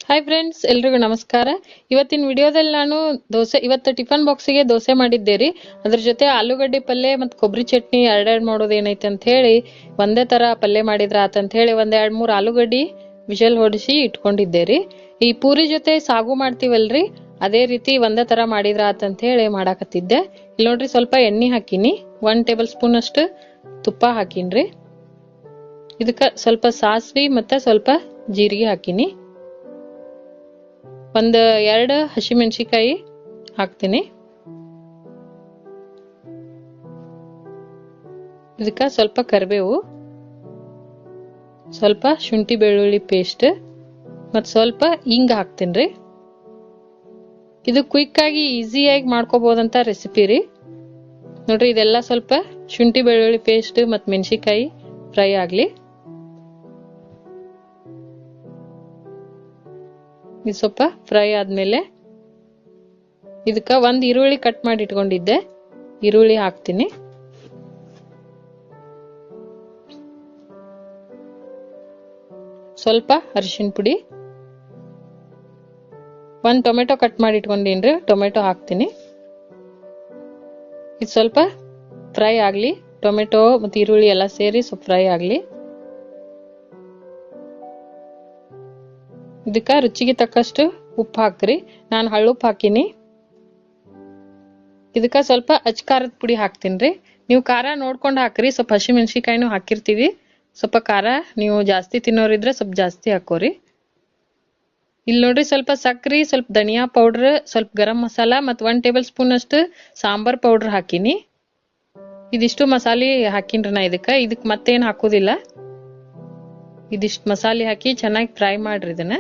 Hi friends, ಎಲ್ರಿಗೂ ನಮಸ್ಕಾರ. ಇವತ್ತಿನ ವಿಡಿಯೋದಲ್ಲಿ ನಾನು ಇವತ್ತು ಟಿಫನ್ ಬಾಕ್ಸಿಗೆ ದೋಸೆ ಮಾಡಿದ್ದೆ ರೀ. ಅದ್ರ ಜೊತೆ ಆಲೂಗಡ್ಡೆ ಪಲ್ಯ ಮತ್ತು ಕೊಬ್ಬರಿ ಚಟ್ನಿ ಎರಡೆರಡು ಮಾಡೋದು ಏನೈತೆ ಅಂತ ಹೇಳಿ ಒಂದೇ ಥರ ಪಲ್ಯ ಮಾಡಿದ್ರ ಆತಂತ ಹೇಳಿ ಒಂದು 2-3 ಆಲೂಗಡ್ಡೆ ವಿಷಲ್ ಹೊಡಿಸಿ ಇಟ್ಕೊಂಡಿದ್ದೆ ರೀ. ಈ ಪೂರಿ ಜೊತೆ ಸಾಗು ಮಾಡ್ತೀವಲ್ರಿ, ಅದೇ ರೀತಿ ಒಂದೇ ಥರ ಮಾಡಿದ್ರ ಆತಂತ ಹೇಳಿ ಮಾಡಾಕತ್ತಿದ್ದೆ. ಇಲ್ಲಿ ನೋಡ್ರಿ, ಸ್ವಲ್ಪ ಎಣ್ಣೆ ಹಾಕಿನಿ, 1 ಟೇಬಲ್ ಸ್ಪೂನ್ ಅಷ್ಟು ತುಪ್ಪ ಹಾಕಿನ್ರಿ. ಇದಕ್ಕೆ ಸ್ವಲ್ಪ ಸಾಸಿವೆ ಮತ್ತು ಸ್ವಲ್ಪ ಜೀರಿಗೆ ಹಾಕಿನಿ. ಒಂದು 2 ಹಸಿಮೆಣಸಿಕಾಯಿ ಹಾಕ್ತೀನಿ. ಇದಕ್ಕೆ ಸ್ವಲ್ಪ ಕರಿಬೇವು, ಸ್ವಲ್ಪ ಶುಂಠಿ ಬೆಳ್ಳುಳ್ಳಿ ಪೇಸ್ಟ್ ಮತ್ತು ಸ್ವಲ್ಪ ಹಿಂಗ ಹಾಕ್ತೀನಿ ರೀ. ಇದು ಕ್ವಿಕ್ ಆಗಿ ಈಸಿಯಾಗಿ ಮಾಡ್ಕೋಬಹುದಂತ ರೆಸಿಪಿ ರೀ. ನೋಡ್ರಿ, ಇದೆಲ್ಲ ಸ್ವಲ್ಪ ಶುಂಠಿ ಬೆಳ್ಳುಳ್ಳಿ ಪೇಸ್ಟ್ ಮತ್ತು ಮೆಣಸಿಕಾಯಿ ಫ್ರೈ ಆಗಲಿ. ಇದು ಸ್ವಲ್ಪ ಫ್ರೈ ಆದ್ಮೇಲೆ ಇದಕ್ಕೆ ಒಂದು ಈರುಳ್ಳಿ ಕಟ್ ಮಾಡಿ ಇಟ್ಕೊಂಡಿದ್ದೆ, ಈರುಳ್ಳಿ ಹಾಕ್ತೀನಿ. ಸ್ವಲ್ಪ ಅರಿಶಿನ ಪುಡಿ, 1 ಟೊಮೆಟೊ ಕಟ್ ಮಾಡಿ ಇಟ್ಕೊಂಡೇನ್ರಿ, ಟೊಮೆಟೊ ಹಾಕ್ತೀನಿ. ಇದು ಸ್ವಲ್ಪ ಫ್ರೈ ಆಗಲಿ, ಟೊಮೆಟೊ ಮತ್ತು ಈರುಳ್ಳಿ ಎಲ್ಲ ಸೇರಿ ಸ್ವಲ್ಪ ಫ್ರೈ ಆಗಲಿ. ಇದಕ್ಕೆ ರುಚಿಗೆ ತಕ್ಕಷ್ಟು ಉಪ್ಪು ಹಾಕ್ರಿ. ನಾನು ಹಳ್ಳುಪ್ಪು ಹಾಕಿನಿ. ಇದಕ್ಕೆ ಸ್ವಲ್ಪ ಅಚ್ಕಾರದ ಪುಡಿ ಹಾಕ್ತೀನಿ ರೀ. ನೀವು ಖಾರ ನೋಡ್ಕೊಂಡು ಹಾಕ್ರಿ. ಸ್ವಲ್ಪ ಹಸಿಮೆಣಸಿಕಾಯಿನೂ ಹಾಕಿರ್ತೀವಿ. ಸ್ವಲ್ಪ ಖಾರ ನೀವು ಜಾಸ್ತಿ ತಿನ್ನೋರಿದ್ರೆ ಸ್ವಲ್ಪ ಜಾಸ್ತಿ ಹಾಕೋರಿ. ಇಲ್ಲಿ ನೋಡ್ರಿ, ಸ್ವಲ್ಪ ಸಕ್ರೆ, ಸ್ವಲ್ಪ ಧನಿಯಾ ಪೌಡ್ರ್, ಸ್ವಲ್ಪ ಗರಂ ಮಸಾಲ ಮತ್ತು 1 ಟೇಬಲ್ ಸ್ಪೂನ್ ಅಷ್ಟು ಸಾಂಬಾರ್ ಪೌಡ್ರ್ ಹಾಕಿನಿ. ಇದಿಷ್ಟು ಮಸಾಲೆ ಹಾಕಿನ್ರಿ ನಾ. ಇದಕ್ಕೆ ಮತ್ತೇನು ಹಾಕೋದಿಲ್ಲ. ಇದಿಷ್ಟು ಮಸಾಲೆ ಹಾಕಿ ಚೆನ್ನಾಗಿ ಫ್ರೈ ಮಾಡ್ರಿ ಇದನ್ನ.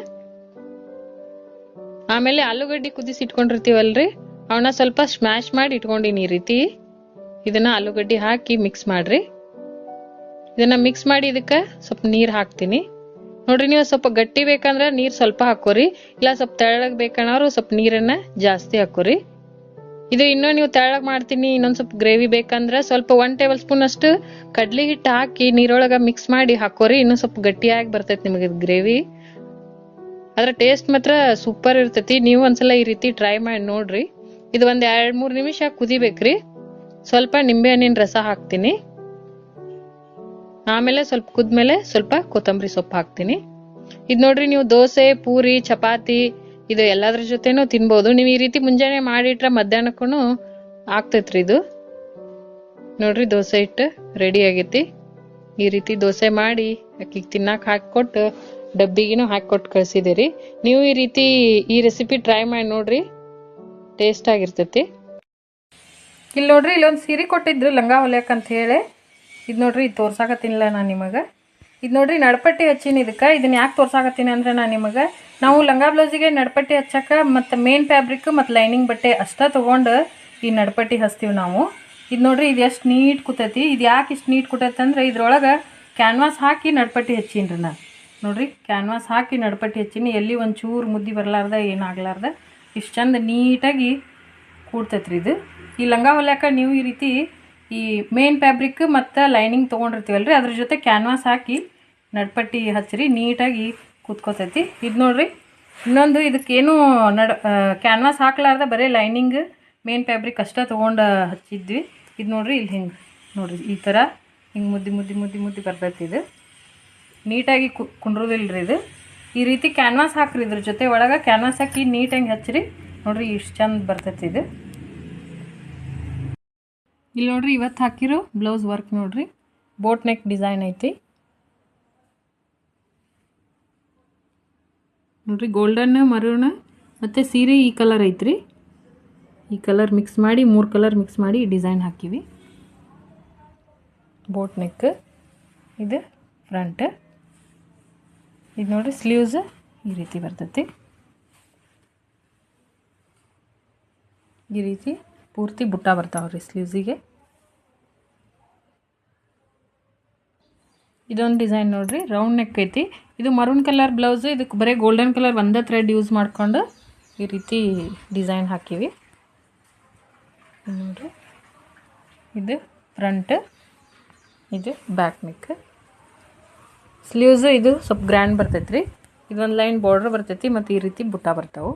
ಆಮೇಲೆ ಆಲೂಗಡ್ಡೆ ಕುದಿಸಿ ಇಟ್ಕೊಂಡಿರ್ತೀವಲ್ರಿ, ಅವನ್ನ ಸ್ವಲ್ಪ ಸ್ಮ್ಯಾಶ್ ಮಾಡಿ ಇಟ್ಕೊಂಡಿನಿ. ಈ ರೀತಿ ಇದನ್ನ ಆಲೂಗಡ್ಡೆ ಹಾಕಿ ಮಿಕ್ಸ್ ಮಾಡ್ರಿ. ಇದನ್ನ ಮಿಕ್ಸ್ ಮಾಡಿ ಇದಕ್ಕೆ ಸ್ವಲ್ಪ ನೀರು ಹಾಕ್ತೀನಿ. ನೋಡ್ರಿ, ನೀವು ಸ್ವಲ್ಪ ಗಟ್ಟಿ ಬೇಕಂದ್ರೆ ನೀರು ಸ್ವಲ್ಪ ಹಾಕೋರಿ, ಇಲ್ಲ ಸ್ವಲ್ಪ ತೆಳ್ಳಗ್ ಬೇಕನ್ನೋರು ಸ್ವಲ್ಪ ನೀರನ್ನ ಜಾಸ್ತಿ ಹಾಕೋರಿ. ಇದು ಇನ್ನೂ ನೀವು ತೆಳ್ಳಗ್ ಮಾಡ್ತೀನಿ, ಇನ್ನೊಂದ್ ಸ್ವಲ್ಪ ಗ್ರೇವಿ ಬೇಕಂದ್ರೆ ಸ್ವಲ್ಪ 1 ಟೇಬಲ್ ಸ್ಪೂನ್ ಅಷ್ಟು ಕಡ್ಲಿ ಹಿಟ್ಟು ಹಾಕಿ ನೀರೊಳಗ ಮಿಕ್ಸ್ ಮಾಡಿ ಹಾಕೋರಿ. ಇನ್ನೂ ಸ್ವಲ್ಪ ಗಟ್ಟಿಯಾಗಿ ಬರ್ತೈತಿ ನಿಮಗೆ ಗ್ರೇವಿ. ಅದ್ರ ಟೇಸ್ಟ್ ಮಾತ್ರ ಸೂಪರ್ ಇರ್ತೈತಿ. ನೀವು ಒಂದ್ಸಲ ಈ ರೀತಿ ಟ್ರೈ ಮಾಡಿ ನೋಡ್ರಿ. ಇದು ಒಂದ್ 2-3 ನಿಮಿಷ ಕುದಿಬೇಕ್ರಿ. ಸ್ವಲ್ಪ ನಿಂಬೆ ಹಣ್ಣಿನ ರಸ ಹಾಕ್ತೀನಿ. ಆಮೇಲೆ ಸ್ವಲ್ಪ ಕುದ್ಮೇಲೆ ಸ್ವಲ್ಪ ಕೊತ್ತಂಬರಿ ಸೊಪ್ಪು ಹಾಕ್ತೀನಿ. ಇದು ನೋಡ್ರಿ, ನೀವು ದೋಸೆ, ಪೂರಿ, ಚಪಾತಿ ಇದು ಎಲ್ಲಾದ್ರ ಜೊತೆನೂ ತಿನ್ಬೋದು. ನೀವು ಈ ರೀತಿ ಮುಂಜಾನೆ ಮಾಡಿಟ್ರೆ ಮಧ್ಯಾಹ್ನಕ್ಕೂ ಆಗ್ತೈತ್ರಿ. ಇದು ನೋಡ್ರಿ, ದೋಸೆ ಹಿಟ್ಟು ರೆಡಿ ಆಗೈತಿ. ಈ ರೀತಿ ದೋಸೆ ಮಾಡಿ ಅಕ್ಕಿಗೆ ತಿನ್ನಾಕ ಹಾಕಿಕೊಟ್ಟು ಡಬ್ಬಿಗಿನೂ ಹಾಕಿಕೊಟ್ಟು ಕಳ್ಸಿದಿರಿ. ನೀವು ಈ ರೀತಿ ಈ ರೆಸಿಪಿ ಟ್ರೈ ಮಾಡಿ ನೋಡ್ರಿ, ಟೇಸ್ಟ್ ಆಗಿರ್ತೈತಿ. ಇಲ್ಲಿ ನೋಡ್ರಿ, ಇಲ್ಲೊಂದು ಸೀರೆ ಕೊಟ್ಟಿದ್ರು ಲಂಗ ಹೊಲಿಯಕ್ಕಂತ ಹೇಳಿ. ಇದು ನೋಡ್ರಿ, ಇದು ತೋರ್ಸಾಕತ್ತೀನಿಲ್ಲ ನಾನು ನಿಮಗೆ. ಇದು ನೋಡ್ರಿ, ನಡ್ಪಟ್ಟಿ ಹಚ್ಚಿನ. ಇದನ್ನ ಯಾಕೆ ತೋರ್ಸಾಕತ್ತೀನಿ ಅಂದ್ರೆ, ನಾನು ನಿಮಗೆ ನಾವು ಲಂಗ ಬ್ಲೌಸಿಗೆ ನಡ್ಪಟ್ಟಿ ಹಚ್ಚಕ ಮತ್ತು ಮೇನ್ ಫ್ಯಾಬ್ರಿಕ್ ಮತ್ತು ಲೈನಿಂಗ್ ಬಟ್ಟೆ ಅಷ್ಟ ತೊಗೊಂಡು ಈ ನಡ್ಪಟ್ಟಿ ಹಚ್ತೀವಿ ನಾವು. ಇದು ನೋಡ್ರಿ, ಇದು ಎಷ್ಟು ನೀಟ್ ಕೂತೈತಿ. ಇದು ಯಾಕೆ ಇಷ್ಟು ನೀಟ್ ಕೂತೈತೆ ಅಂದ್ರೆ, ಇದ್ರೊಳಗೆ ಕ್ಯಾನ್ವಾಸ್ ಹಾಕಿ ನಡ್ಪಟ್ಟಿ ಹಚ್ಚೀನಿ ನಾನು. ನೋಡ್ರಿ, ಕ್ಯಾನ್ವಾಸ್ ಹಾಕಿ ನಡ್ಪಟ್ಟಿ ಹಚ್ಚೀನಿ. ಎಲ್ಲಿ ಒಂಚೂರು ಮುದ್ದಿ ಬರಲಾರ್ದ ಏನಾಗ್ಲಾರ್ದ ಇಷ್ಟು ಚಂದ ನೀಟಾಗಿ ಕೂಡ್ತೈತ್ರಿ ಇದು. ಈ ಲಂಗ ಹೊಲ್ಯಾಕ ನೀವು ಈ ರೀತಿ ಈ ಮೇನ್ ಫ್ಯಾಬ್ರಿಕ್ ಮತ್ತು ಲೈನಿಂಗ್ ತೊಗೊಂಡಿರ್ತೀವಲ್ರಿ, ಅದ್ರ ಜೊತೆ ಕ್ಯಾನ್ವಾಸ್ ಹಾಕಿ ನಡ್ಪಟ್ಟಿ ಹಚ್ಚಿರಿ, ನೀಟಾಗಿ ಕೂತ್ಕೋತೈತಿ. ಇದು ನೋಡ್ರಿ, ಇನ್ನೊಂದು ಇದಕ್ಕೇನು ಕ್ಯಾನ್ವಾಸ್ ಹಾಕ್ಲಾರ್ದ ಬರೀ ಲೈನಿಂಗ್ ಮೇನ್ ಫ್ಯಾಬ್ರಿಕ್ ಅಷ್ಟೇ ತೊಗೊಂಡು ಹಚ್ಚಿದ್ವಿ. ಇದು ನೋಡ್ರಿ, ಇಲ್ಲಿ ಹಿಂಗೆ ನೋಡ್ರಿ, ಈ ಥರ ಹಿಂಗೆ ಮುದ್ದಿ ಮುದ್ದಿ ಮುದ್ದಿ ಮುದ್ದಿ ಬರ್ತೈತಿ. ಇದು ನೀಟಾಗಿ ಕುಂಡ್ರೋದಿಲ್ರಿ. ಇದು ಈ ರೀತಿ ಕ್ಯಾನ್ವಾಸ್ ಹಾಕ್ರಿ. ಇದ್ರ ಜೊತೆ ಒಳಗೆ ಕ್ಯಾನ್ವಾಸ್ ಹಾಕಿ ನೀಟಾಗಿ ಹಚ್ಚಿರಿ. ನೋಡ್ರಿ, ಇಷ್ಟು ಚಂದ ಬರ್ತೈತಿ ಇದು. ಇಲ್ಲಿ ನೋಡ್ರಿ, ಇವತ್ತು ಹಾಕಿರೋ ಬ್ಲೌಸ್ ವರ್ಕ್ ನೋಡ್ರಿ, ಬೋಟ್ ನೆಕ್ ಡಿಸೈನ್ ಐತಿ. ನೋಡ್ರಿ, ಗೋಲ್ಡನ್, ಮರೂನ್ ಮತ್ತು ಸೀರೆ ಈ ಕಲರ್ ಐತ್ರಿ. ಈ ಕಲರ್ ಮಿಕ್ಸ್ ಮಾಡಿ 3 ಕಲರ್ ಮಿಕ್ಸ್ ಮಾಡಿ ಡಿಸೈನ್ ಹಾಕಿವಿ. ಬೋಟ್ ನೆಕ್ ಇದು ಫ್ರಂಟ್. ಇದು ನೋಡ್ರಿ, ಸ್ಲೀವ್ಸ್ ಈ ರೀತಿ ಬರ್ತೈತಿ. ಈ ರೀತಿ ಪೂರ್ತಿ ಬುಟ್ಟ ಬರ್ತಾವ್ರಿ ಸ್ಲೀವ್ಸಿಗೆ. ಇದೊಂದು ಡಿಸೈನ್ ನೋಡ್ರಿ, ರೌಂಡ್ ನೆಕ್ ಐತಿ. ಇದು ಮರೂನ್ ಕಲರ್ ಬ್ಲೌಸ್. ಇದಕ್ಕೆ ಬರೀ ಗೋಲ್ಡನ್ ಕಲರ್ ಒಂದೇ ಥ್ರೆಡ್ ಯೂಸ್ ಮಾಡ್ಕೊಂಡು ಈ ರೀತಿ ಡಿಸೈನ್ ಹಾಕಿವಿ. ನೋಡ್ರಿ, ಇದು ಫ್ರಂಟ್, ಇದು ಬ್ಯಾಕ್ ನೆಕ್. ಸ್ಲೀವ್ಸ್ ಇದು ಸ್ವಲ್ಪ ಗ್ರ್ಯಾಂಡ್ ಬರ್ತೈತ್ರಿ. ಇದೊಂದು ಲೈನ್ ಬಾರ್ಡ್ರ್ ಬರ್ತೈತಿ ಮತ್ತು ಈ ರೀತಿ ಬುಟ್ಟ ಬರ್ತಾವೆ.